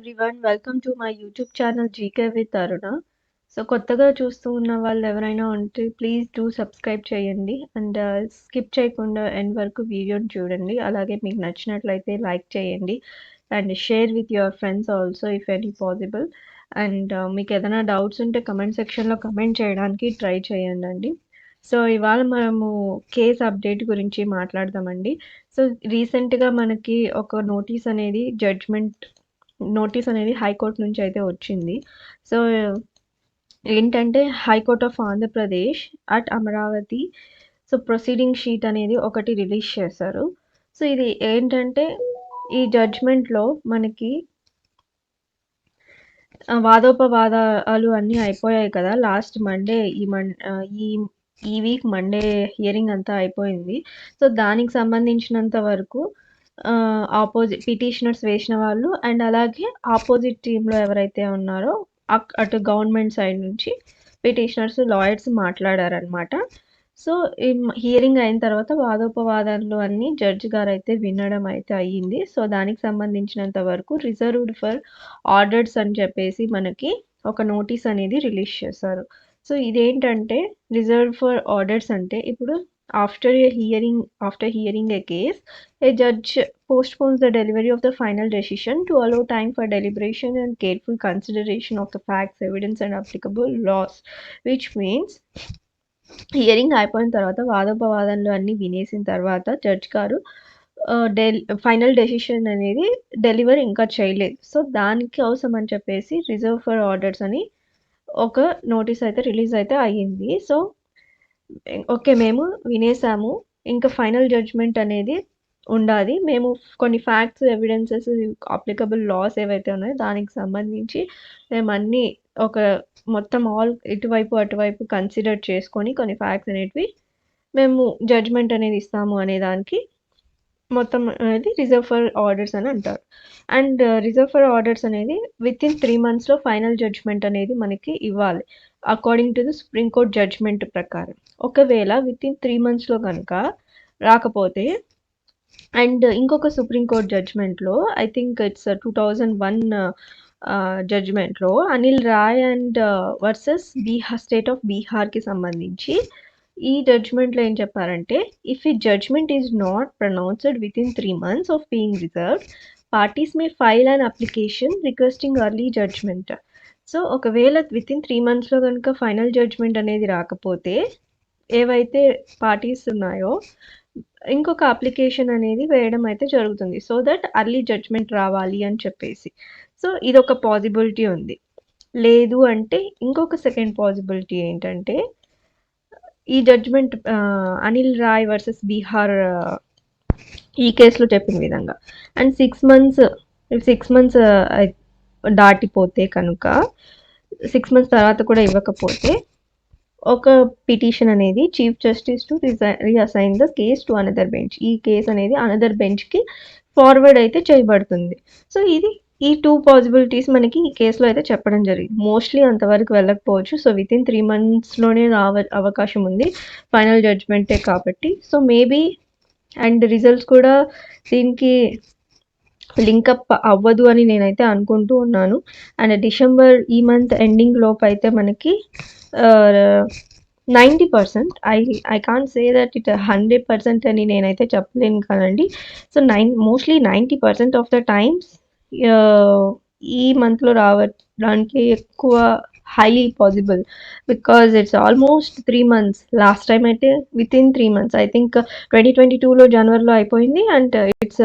Everyone. Welcome to my YouTube channel GK with Aruna. So కొత్తగా చూస్తూ ఉన్న వాళ్ళు ఎవరైనా ఉంటే ప్లీజ్ డూ సబ్స్క్రైబ్ చేయండి అండ్ స్కిప్ చేయకుండా ఎండ్ వరకు వీడియోని చూడండి. అలాగే మీకు నచ్చినట్లయితే లైక్ చేయండి and share with your friends also if any possible. And మీకు ఏదైనా డౌట్స్ ఉంటే కమెంట్ సెక్షన్లో కమెంట్ చేయడానికి ట్రై చేయండి. సో ఇవాళ మనము కేస్ అప్డేట్ గురించి మాట్లాడదామండి. సో రీసెంట్గా మనకి ఒక నోటీస్ అనేది హైకోర్టు నుంచి అయితే వచ్చింది. సో ఏంటంటే high court of Andhra Pradesh at Amaravati so proceeding sheet అనేది ఒకటి రిలీజ్ చేశారు. సో ఇది ఏంటంటే ఈ జడ్జ్మెంట్లో మనకి వాదోపవాదాలు అన్నీ అయిపోయాయి కదా. లాస్ట్ మండే ఈ వీక్ మండే హియరింగ్ అంతా అయిపోయింది. సో దానికి సంబంధించినంత వరకు పిటిషనర్స్ వేసిన వాళ్ళు అండ్ అలాగే ఆపోజిట్ టీంలో ఎవరైతే ఉన్నారో అటు గవర్నమెంట్ సైడ్ నుంచి పిటిషనర్స్ లాయర్స్ మాట్లాడారనమాట. సో ఈ హియరింగ్ అయిన తర్వాత వాదోపవాదాలు అన్నీ జడ్జి గారు అయితే వినడం అయితే అయ్యింది. సో దానికి సంబంధించినంత వరకు రిజర్వ్డ్ ఫర్ ఆర్డర్స్ అని చెప్పేసి మనకి ఒక నోటీస్ అనేది రిలీజ్ చేశారు. సో ఇదేంటంటే రిజర్వ్ ఫర్ ఆర్డర్స్ అంటే ఇప్పుడు after hearing a case, a judge postpones the delivery of the final decision to allow time for deliberation and careful consideration of the facts, evidence and applicable laws, which means hearing అయిపోయిన తర్వాత వాదోపవాదనలు అన్నీ వినేసిన తర్వాత judge గారు final decision అనేది deliver ఇంకా చేయలేదు. So దానికి అవసరం అని చెప్పేసి రిజర్వ్ ఫర్ ఆర్డర్స్ అని ఒక నోటీస్ అయితే రిలీజ్ అయితే అయ్యింది. సో ఓకే, మేము వినేసాము, ఇంకా ఫైనల్ జడ్జ్మెంట్ అనేది ఉండాలి. మేము కొన్ని ఫ్యాక్ట్స్, ఎవిడెన్సెస్, అప్లికబుల్ లాస్ ఏవైతే ఉన్నాయో దానికి సంబంధించి మేము అన్నీ ఒక మొత్తం ఇటువైపు అటువైపు కన్సిడర్ చేసుకొని కొన్ని ఫ్యాక్ట్స్ అనేటివి మేము జడ్జ్మెంట్ అనేది ఇస్తాము అనే దానికి మొత్తం అనేది రిజర్వ్ ఫర్ ఆర్డర్స్ అని అంటారు. అండ్ రిజర్వ్ ఫర్ ఆర్డర్స్ అనేది విత్ ఇన్ 3 monthsలో ఫైనల్ జడ్జ్మెంట్ అనేది మనకి ఇవ్వాలి according to the supreme court judgement ప్రకారం. ఒకవేళ విత్ ఇన్ 3 monthsలో కనుక రాకపోతే అండ్ ఇంకొక సుప్రీంకోర్టు జడ్జ్మెంట్లో ఐ థింక్ ఇట్స్ 2001 జడ్జ్మెంట్లో Anil Rai and versus state of బీహార్కి సంబంధించి ఈ జడ్జ్మెంట్లో ఏం చెప్పారంటే ఇఫ్ ఈ judgment is not pronounced within 3 months of being reserved, parties may file an application requesting early judgment. So ఒకవేళ విత్ ఇన్ 3 monthsలో కనుక ఫైనల్ జడ్జ్మెంట్ అనేది రాకపోతే ఏవైతే పార్టీస్ ఉన్నాయో ఇంకొక అప్లికేషన్ అనేది వేయడం అయితే జరుగుతుంది సో దట్ అర్లీ జడ్జ్మెంట్ రావాలి అని చెప్పేసి. సో ఇదొక పాసిబిలిటీ ఉంది. లేదు అంటే ఇంకొక సెకండ్ పాసిబిలిటీ ఏంటంటే ఈ జడ్జ్మెంట్ అనిల్ రాయ్ వర్సెస్ బీహార్ ఈ కేసులో చెప్పిన విధంగా అండ్ 6 months దాటిపోతే కనుక 6 months తర్వాత కూడా ఇవ్వకపోతే ఒక పిటిషన్ అనేది chief justice to reassign the case to another bench. ఈ కేసు అనేది అనదర్ బెంచ్కి ఫార్వర్డ్ అయితే చేయబడుతుంది. సో ఈ 2 పాసిబిలిటీస్ మనకి ఈ కేసులో అయితే చెప్పడం జరిగింది. మోస్ట్లీ అంతవరకు వెళ్ళకపోవచ్చు. సో విత్ ఇన్ 3 monthsలోనే అవకాశం ఉంది ఫైనల్ జడ్జ్మెంటే కాబట్టి. సో మేబీ అండ్ రిజల్ట్స్ కూడా దీనికి లింకప్ అవ్వదు అని నేనైతే అనుకుంటూ ఉన్నాను. అండ్ డిసెంబర్ ఈ మంత్ ఎండింగ్ లోపు అయితే మనకి 90%, I can't say that it 100% అని నేనైతే చెప్పలేను కదండి. So mostly 90% of the times ఈ మంత్లో రావడానికి ఎక్కువ highly possible because it's almost 3 months. Last time అయితే within 3 months I think 2022లో జనవరిలో అయిపోయింది అండ్ ఇట్స్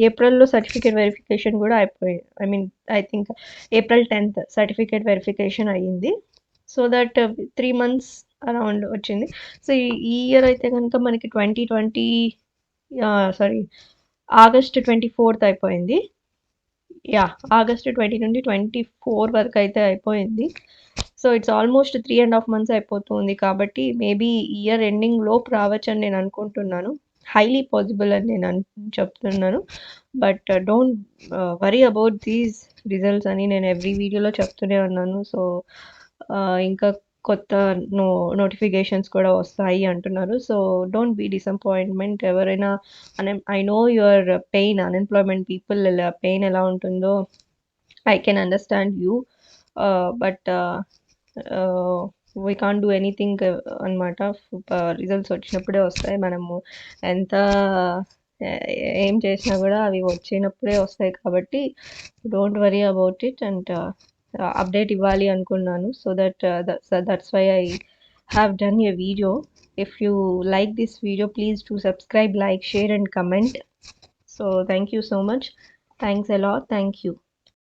ఏప్రిల్లో సర్టిఫికేట్ వెరిఫికేషన్ కూడా అయిపోయింది. I think April 10th certificate verification అయ్యింది. సో దట్ 3 months అరౌండ్ వచ్చింది. సో ఈ ఇయర్ అయితే కనుక మనకి August 24th అయిపోయింది. August 20 నుండి 24 వరకు అయితే అయిపోయింది. సో ఇట్స్ ఆల్మోస్ట్ 3.5 months అయిపోతుంది కాబట్టి మేబీ ఇయర్ ఎండింగ్ లోపు రావచ్చు అని నేను అనుకుంటున్నాను. హైలీ పాసిబుల్ అని నేను చెప్తున్నాను. But don't worry about these results అని నేను ఎవ్రీ వీడియోలో చెప్తూనే ఉన్నాను. సో ఇంకా కొత్త నోటిఫికేషన్స్ కూడా వస్తాయి అంటున్నారు. So don't be disappointment. ఎవరైనా I know your pain, unemployment people pain ఎలా ఉంటుందో I can understand you, but we can't do anything అనమాట. రిజల్ట్స్ వచ్చినప్పుడే వస్తాయి. మనము ఎంత ఏం చేసినా కూడా అవి వచ్చినప్పుడే వస్తాయి కాబట్టి don't worry about it. And update ఇవ్వాలి అనుకున్నాను. So that's why I have done a video. If you like this video, please do subscribe, like, share and comment. So thank you so much. Thanks a lot. Thank you.